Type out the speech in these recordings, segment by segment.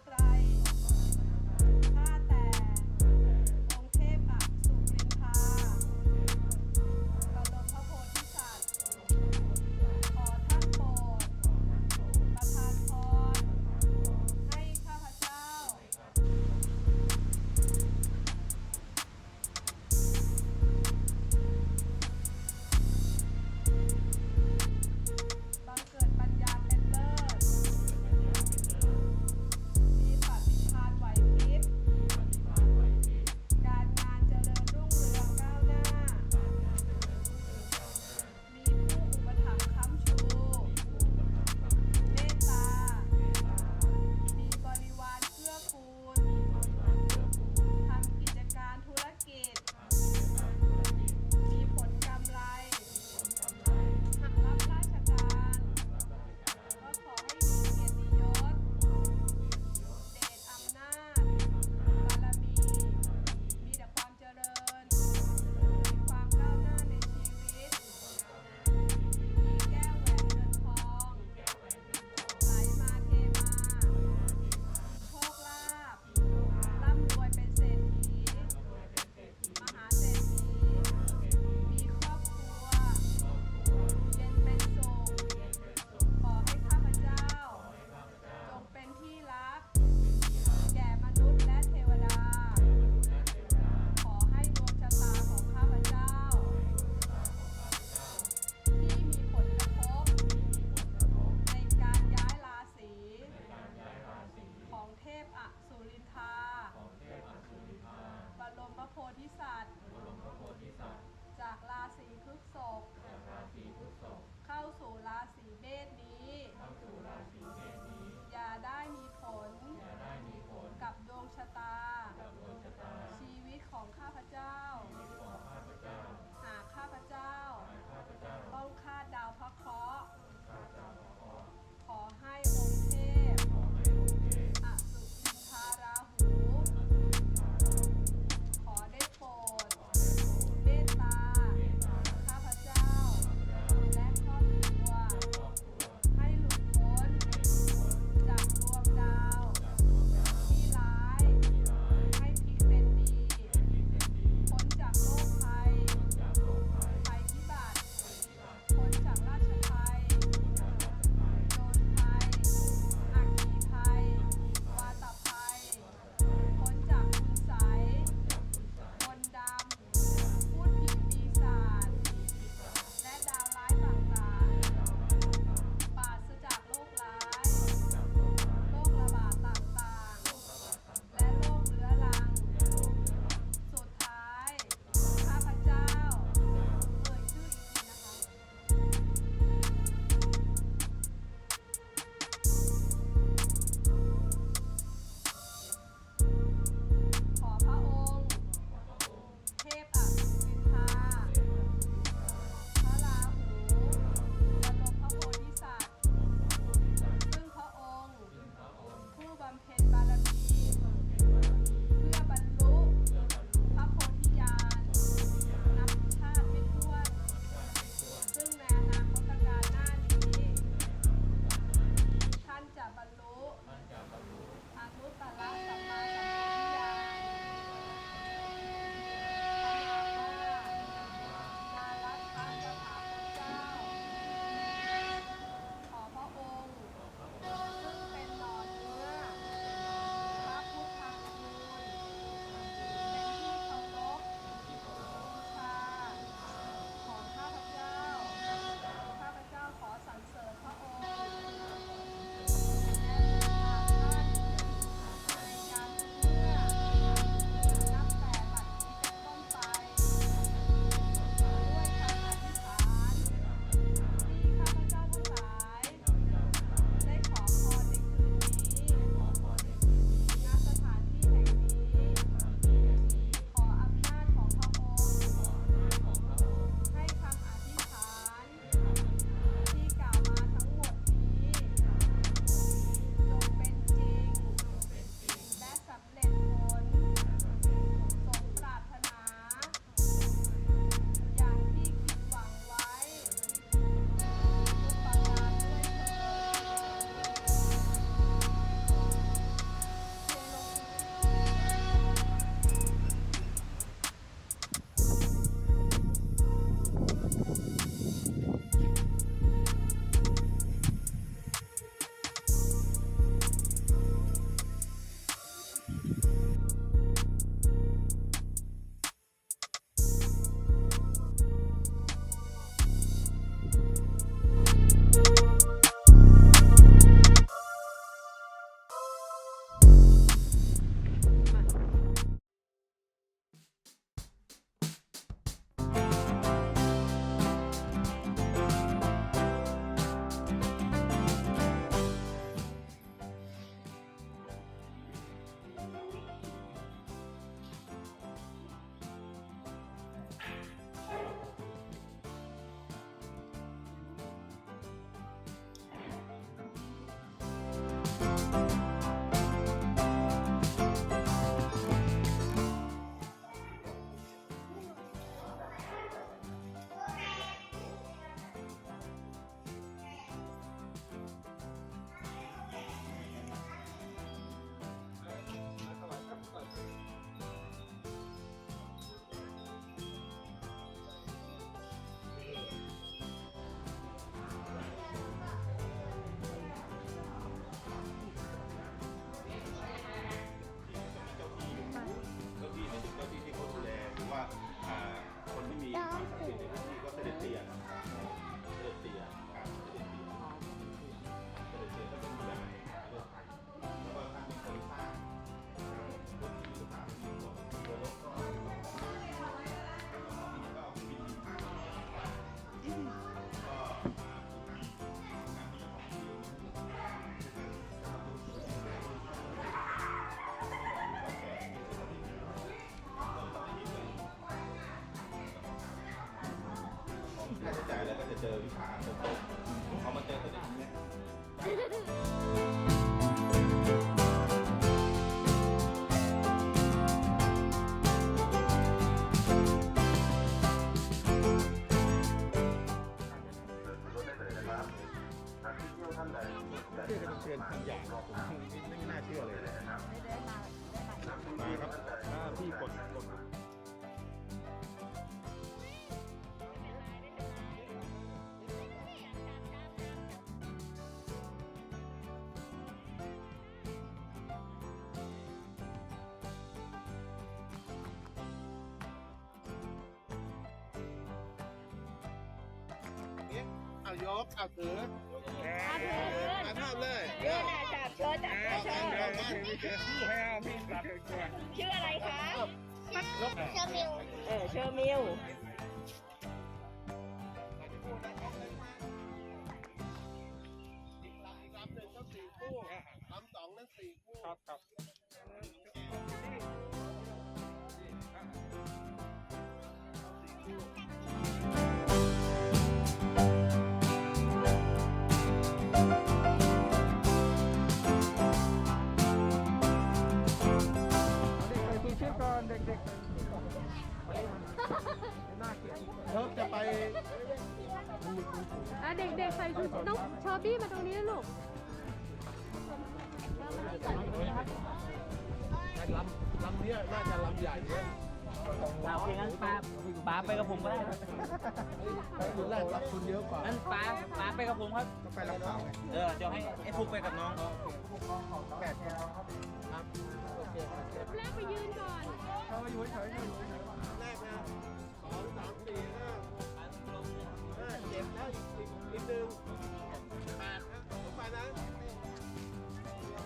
ไกรข้าแต่องค์เทพอสุรินทราบรมพระโพธิสัตว์ขอท่านโปรดประทานพรให้ข้าพเจ้าบังเกิดปัญญาเป็นเลิศมีปฏิภาณไหวพริบการงานเจริญรุ่งเรืองก้าวหน้ามีผู้อุปถัมภ์ค้ำชูเมตตามีบริวารเกื้อกูลทำกิจการธุรกิจมีผลกำไรหากรับราชการก็ขอให้มีเกียรติยศเดชอำนาจบารมีมีแต่ความเจริญมีความก้าวหน้าในชีวิตมีแก้วแหวนเงินทองไหลมาเทมาโชคลาภร่ำรวยเป็นเศรษฐีมหาเศรษฐีมีครอบครัวเย็นเป็นสุขขอให้ข้าพเจ้าจงเป็นที่รักแก่มนุษย์และเทวดาขอให้ดวงชะตาของข้าพเจ้าที่มีผลกระทบในการย้ายราศีของเทพอสุรินทราบรมโพธิสัตว์จากราศีพฤษภเข้าสู่ราศีเมษนี้อย่าได้มีผลกับดวงชะตาชีวิตของข้าพเจ้าหากข้าพเจ้าต้องคาดดาวพระเคราะห์ขอให้องค์เทพอสุรินทราราหูขอได้โปรดเมตตาข้าพเจ้า เจอวิชาโตๆเขามาเจอตัวเด็กเนี้ยเชื่อกันเชิญทุกอย่างไม่น่าเชื่อเลยมาครับพี่กดเอายกเอาถือมาทำเลยเยอะจับโชว์ชื่ออะไรคะเชอร์มิวเชอร์มิวลำหนึ่งก็4 คู่ลำ2นั้น4 คู่ครับเด็กๆน่าเกลียดเลิกจะไปเด็กๆใส่ชุดต้องชอบี้มาตรงนี้ลูกลำนี้น่าจะลำใหญ่เนี่ยเราเพียงนั้นป้าไปกับผมก็ได้คุณแรกรับคุณเยอะกว่านั้นป้าไปกับผมครับไปลำขาวเดี๋ยวให้ไอ้ฟุกไปกับน้อง8 ครับโอเคแรกไปยืนก่อนเขาอยู่เฉยๆแรกนะ2 3 4 5 7แล้วอีกนึง8ครับผมไปนะ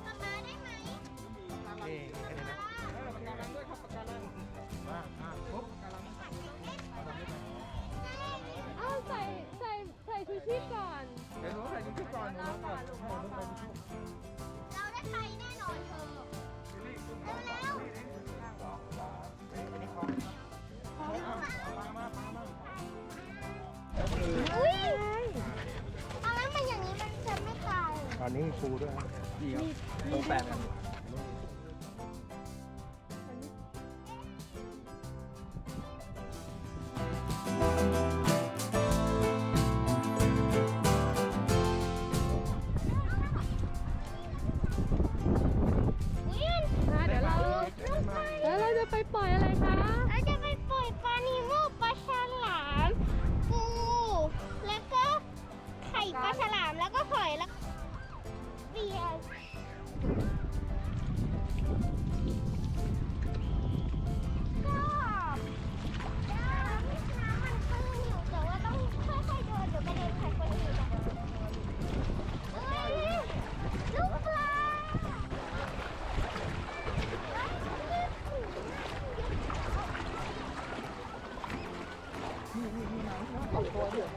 มาได้ไหมนี่แค่นี้นะประกันรังด้วยครับประกันรังปุ๊บประกันรังเอาใส่ชูชีพก่อนเดี๋ยวหนูใส่ชูชีพก่อนเราได้ไปแน่นอนเธอแล้วอุ้ยเอาแล้วมันอย่างนี้มันจะไม่ตายตอนนี้มีครูด้วยดีครับโต8กันแล้วเราจะไปปล่อยอะไรคะเราจะไปปล่อยปลานิโมปลาฉลามปูแล้วก็ไข่ปลาฉลามแล้วก็หอยแล้วเบียร์ก็น้ำมันตื้นอยู่แต่ว่าต้องค่อยๆเดินเดี๋ยวกระเด็นใส่คนอื่นลูกปลาเอาตัวเดียว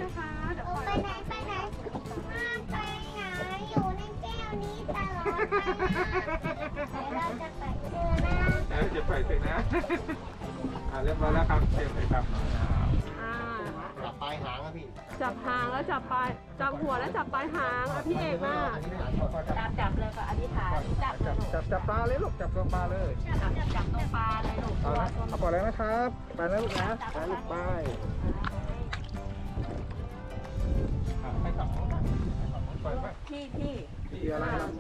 นะคะเดี๋ยว ไปไหนไปไหนห้ามไปไหนอยู่ในแก้วนี้ตลอดไปเราจะไปเจอนะ จะไปถึงนะเรียบร้อยแล้วครับเตรียมเลยครับ จับ ปลายหางครับพี่ จับหางแล้วจับปลายจับหัวแล้วจับปลายหางอ่ะพี่เอกมา จับเลยก็อธิษฐานจับเลยลูก จับปลาเลยลูกจับตัวปลาเลย จับตรงปลาเลยลูก เอาละเอาปล่อยแล้วนะครับไปนะลูกนะไปลูกไปให้ฝั่งนู้นปล่อยไป พี่ ที่อะไรครับ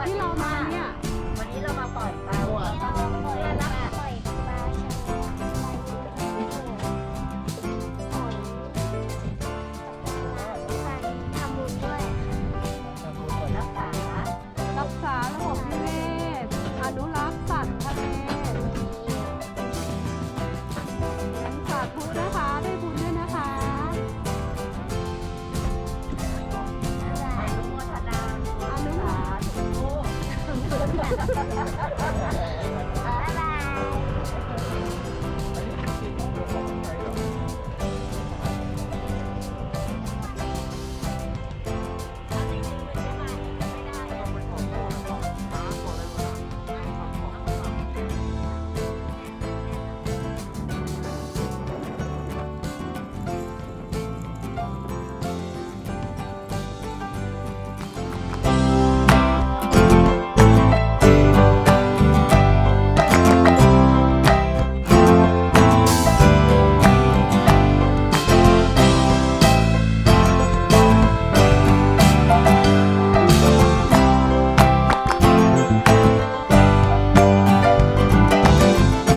ที่เรามาเนี่ย วันนี้เรามาปล่อยปลา ทำบุญด้วย รักษา รักษาระบบนิเวศอนุรักษ์สัตว์ทะเลสาธุนะคะได้บุญด้วยนะคะ อนุโมทนา อนุโมทนา สาธุ